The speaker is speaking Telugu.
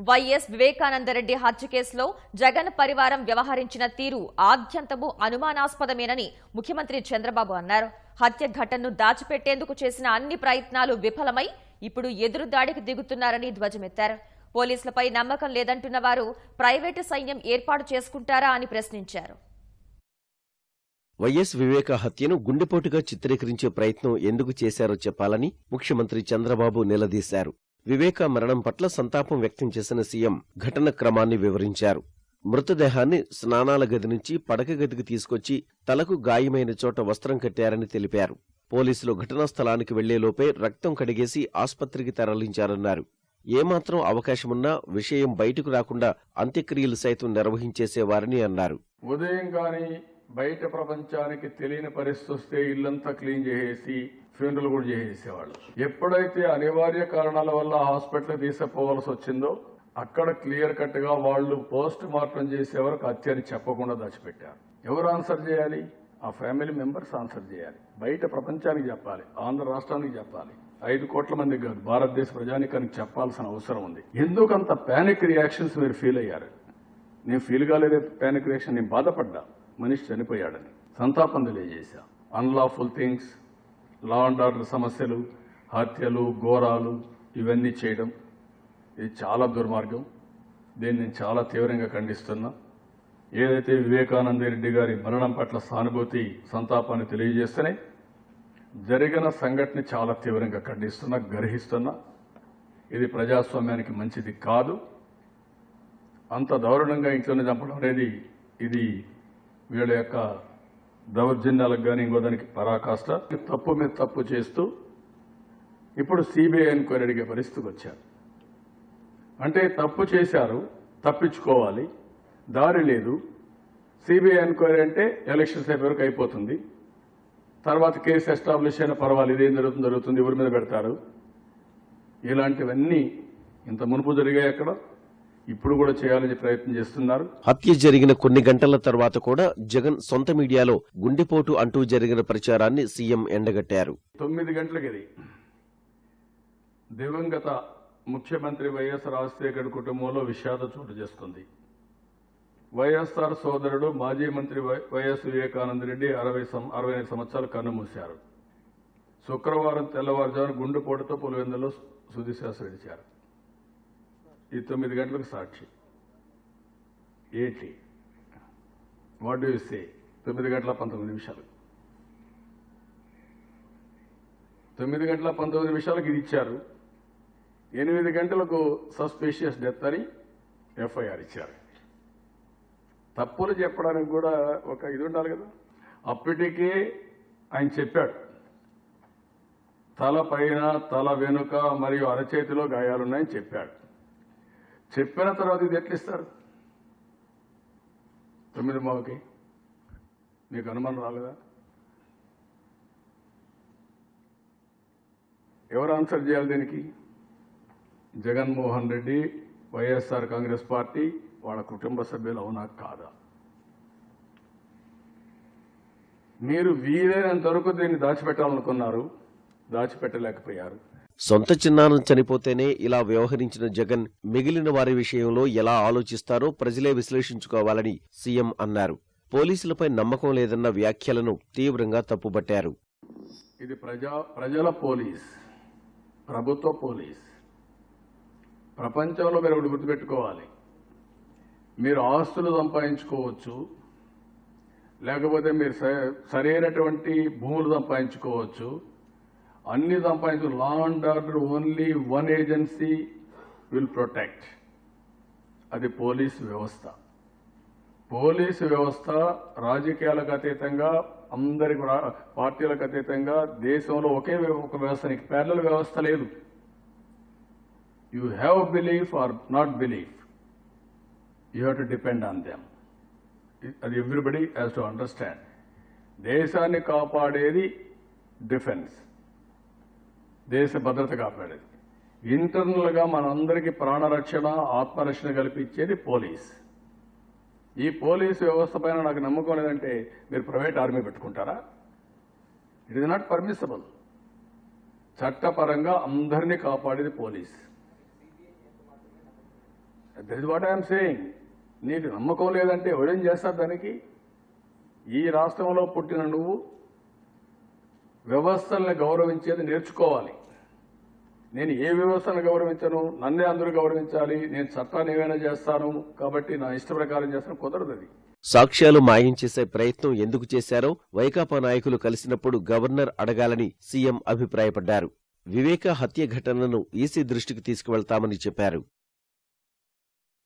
వైఎస్ వివేకానందరెడ్డి హత్య కేసులో జగన్ పరివారం వ్యవహరించిన తీరు ఆద్యంతము అనుమానాస్పదమేనని ముఖ్యమంత్రి చంద్రబాబు అన్నారు. హత్య ఘటనను దాచిపెట్టేందుకు చేసిన అన్ని ప్రయత్నాలు విఫలమై ఇప్పుడు ఎదురుదాడికి దిగుతున్నారని ధ్వజమెత్తారు. పోలీసులపై నమ్మకం లేదంటున్న వారు ప్రైవేటు సైన్యం ఏర్పాటు చేసుకుంటారా అని ప్రశ్నించారు. వైఎస్ వివేక హత్యను గుండెపోటుగా చిత్రీకరించే ప్రయత్నం ఎందుకు చేశారో చెప్పాలని ముఖ్యమంత్రి చంద్రబాబు నిలదీశారు. వివేక మరణం పట్ల సంతాపం వ్యక్తం చేసిన సీఎం ఘటన క్రమాన్ని వివరించారు. మృతదేహాన్ని స్నానాల గది నుంచి పడక గదికి తీసుకొచ్చి తలకు గాయమైన చోట వస్త్రం కట్టారని తెలిపారు. పోలీసులు ఘటనా స్థలానికి వెళ్లేలోపే రక్తం కడిగేసి ఆస్పత్రికి తరలించారన్నారు. ఏమాత్రం అవకాశమున్నా విషయం బయటకు రాకుండా అంత్యక్రియలు సైతం నిర్వహించేసేవారని అన్నారు. ఉదయం గాని బయట ప్రపంచానికి తెలియని పరిస్థితి వస్తే ఇల్లంతా క్లీన్ చేసేసి ఫ్యూనరల్ కూడా చేసేసేవాళ్ళు. ఎప్పుడైతే అనివార్య కారణాల వల్ల హాస్పిటల్ తీసుకుపోవాల్సి వచ్చిందో అక్కడ క్లియర్ కట్ గా వాళ్ళు పోస్ట్ మార్టం చేసే వరకు హత్యని చెప్పకుండా దాచిపెట్టారు. ఎవరు ఆన్సర్ చేయాలి? ఆ ఫ్యామిలీ మెంబర్స్ ఆన్సర్ చేయాలి. బయట ప్రపంచానికి చెప్పాలి, ఆంధ్ర రాష్ట్రానికి చెప్పాలి, 5 కోట్ల మందికి కాదు భారతదేశ ప్రజానికానికి చెప్పాల్సిన అవసరం ఉంది. ఎందుకంత పానిక్ రియాక్షన్స్ మీరు ఫీల్ అయ్యారు? నేను ఫీల్ కాలేదే పానిక్ రియాక్షన్, నేను బాధపడ్డా. మనిషి చనిపోయాడని సంతాపం తెలియజేశా. Unlawful things, law and order సమస్యలు, హత్యలు, ఘోరాలు ఇవన్నీ చేయడం ఇది చాలా దుర్మార్గం. దీన్ని నేను చాలా తీవ్రంగా ఖండిస్తున్నా. ఏదైతే వివేకానంద రెడ్డి గారి మరణం పట్ల సానుభూతి, సంతాపాన్ని తెలియజేస్తేనే జరిగిన సంఘటన చాలా తీవ్రంగా ఖండిస్తున్నా, గర్హిస్తున్నా. ఇది ప్రజాస్వామ్యానికి మంచిది కాదు. అంత దారుణంగా ఇంట్లోనే చంపడం అనేది ఇది వీళ్ళ యొక్క దౌర్జన్యాలకు కానీ ఇంకో దానికి పరాకాష్ట. తప్పు మీద తప్పు చేస్తూ ఇప్పుడు సిబిఐ ఎంక్వైరీ అడిగే పరిస్థితికి వచ్చారు. అంటే తప్పు చేశారు, తప్పించుకోవాలి, దారి లేదు. సిబిఐ ఎంక్వైరీ అంటే ఎలక్షన్స్ అయిపోయే వరకు అయిపోతుంది. తర్వాత కేసు ఎస్టాబ్లిష్ అయినా పర్వాలేదు, ఇదేం జరుగుతుంది, ఎవరి మీద పెడతారు. ఇలాంటివన్నీ ఇంత మునుపు జరిగాయి. అక్కడ ఇప్పుడు కూడా చేయాలని ప్రయత్నం చేస్తున్నారు. హత్య జరిగిన కొన్ని గంటల తర్వాత కూడా జగన్ సొంత మీడియాలో గుండెపోటు అంటూ జరిగిన ప్రచారాన్ని సీఎం ఎండగట్టారు. 9 గంటలకి ఇది దివంగత ముఖ్యమంత్రి వైఎస్ రాజశేఖర్ కుటుంబంలో విషాద చోటు చేసుకుంది. వైఎస్ఆర్ సోదరుడు మాజీ మంత్రి వైఎస్ వివేకానంద రెడ్డి 65 సంవత్సరాలు కన్నుమూశారు. శుక్రవారం తెల్లవారుజామున గుండెపోటుతో పులివెందులో తుదిశ్వాస విడిచారు. ఈ 9 గంటలకు సాక్షి ఏంటి? What do you say? 9 గంటల 19 నిమిషాలు 9 గంటల 19 నిమిషాలకు ఇది ఇచ్చారు. 8 గంటలకు సస్పీషియస్ డెత్ అని ఎఫ్ఐఆర్ ఇచ్చారు. తప్పులు చెప్పడానికి కూడా ఒక ఇది ఉండాలి కదా. అప్పటికే ఆయన చెప్పాడు, తల పైన, తల వెనుక మరియు అరచేతిలో గాయాలున్నాయని చెప్పాడు. చెప్పిన తర్వాత ఇది ఎట్లా ఇస్తారు? 9:00కి మీకు అనుమానం రాలేదా? ఎవరు ఆన్సర్ చేయాలి దీనికి? జగన్మోహన్ రెడ్డి, వైఎస్ఆర్ కాంగ్రెస్ పార్టీ, వాళ్ళ కుటుంబ సభ్యులు అవునా కాదా? మీరు వీలైనంత వరకు దీన్ని దాచిపెట్టాలనుకున్నారు, దాచిపెట్టలేకపోయారు. సొంత చిన్నానం చనిపోతేనే ఇలా వ్యవహరించిన జగన్ మిగిలిన వారి విషయంలో ఎలా ఆలోచిస్తారో ప్రజలే విశ్లేషించుకోవాలని సీఎం అన్నారు. పోలీసులపై నమ్మకం లేదన్న వ్యాఖ్యలను తీవ్రంగా తప్పుపట్టారు. ఇది ప్రజల పోలీస్, ప్రభుత్వ పోలీస్. ప్రపంచంలో మీరు ఒకటి గుర్తుపెట్టుకోవాలి, మీరు ఆస్తులు సంపాదించుకోవచ్చు, లేకపోతే మీరు సరైనటువంటి భూములు సంపాదించుకోవచ్చు, అన్ని సంపాదించు. లా and order only one agency will protect, అది పోలీసు వ్యవస్థ. పోలీసు వ్యవస్థ రాజకీయాలకు అతీతంగా, అందరికి పార్టీలకు అతీతంగా దేశంలో ఒకే ఒక వ్యవస్థ, ప్యారలల్ వ్యవస్థ లేదు. You have belief or not belief, you have to depend on them. అది ఎవ్రీబడి హ్యాస్ టు అండర్స్టాండ్. దేశాన్ని కాపాడేది డిఫెన్స్, దేశ భద్రత కాపాడేది. ఇంటర్నల్ గా మనందరికీ ప్రాణరక్షణ, ఆత్మరక్షణ కల్పించేది పోలీస్. ఈ పోలీసు వ్యవస్థ పైన నాకు నమ్మకం లేదంటే మీరు ప్రైవేట్ ఆర్మీ పెట్టుకుంటారా? It is not permissible. చట్టపరంగా అందరినీ కాపాడేది police. That is what I'm saying. నీకు నమ్మకం లేదంటే ఎవరేం చేస్తారు దానికి? ఈ రాష్ట్రంలో పుట్టిన నువ్వు వ్యవస్థల్ని గౌరవించేది నేర్చుకోవాలి. నేను ఏ వ్యవస్థను గౌరవించను, నన్నే అందరూ గౌరవించాలి, నేను చట్టాన్ని ఏమైనా చేస్తాను కాబట్టి నా ఇష్ట ప్రకారం చేస్తాను, కుదరదు అది. సాక్ష్యాలు మాయం చేసే ప్రయత్నం ఎందుకు చేశారో వైకాపా నాయకులు కలిసినప్పుడు గవర్నర్ అడగాలని సీఎం అభిప్రాయపడ్డారు. వివేక హత్య ఘటనను ఈసీ దృష్టికి తీసుకువెళ్తామని చెప్పారు.